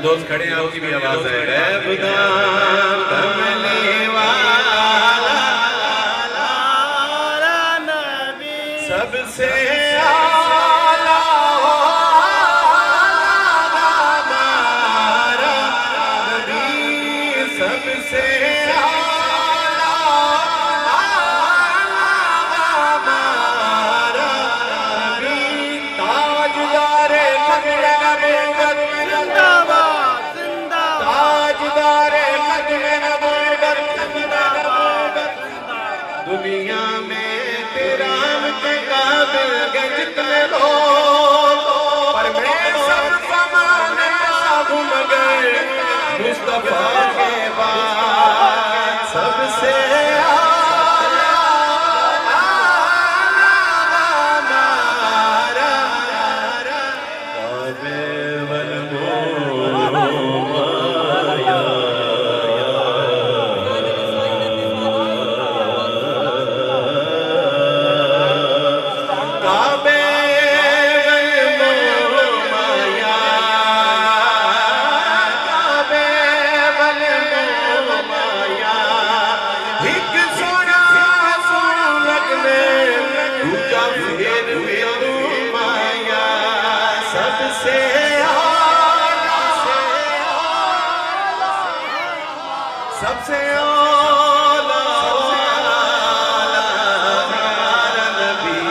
दोस्त खड़े हैं, आपकी भी आवाज है। खुदा कमली वाला सबसे आला हमारा नबी, सबसे दुनिया में तेरा के काबिल जितने लोग, पर मैं सब ज़माने घूम गए मुस्तफा के बाद सबसे आला हमारा काबे वल मोया सबसे आला, सबसे आला हमारा नबी,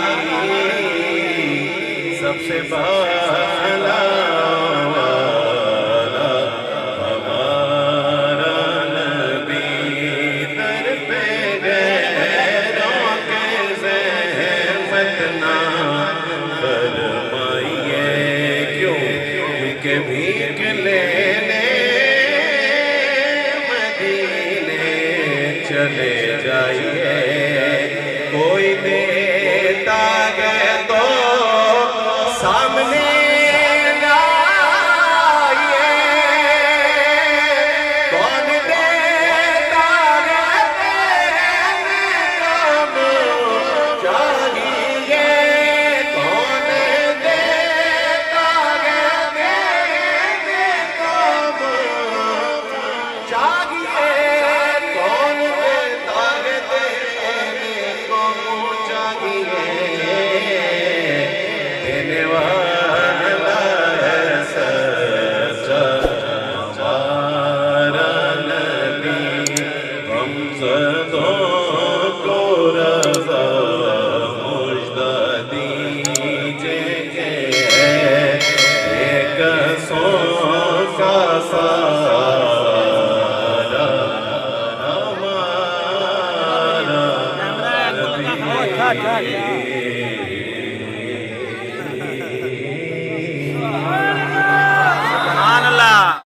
सबसे बाला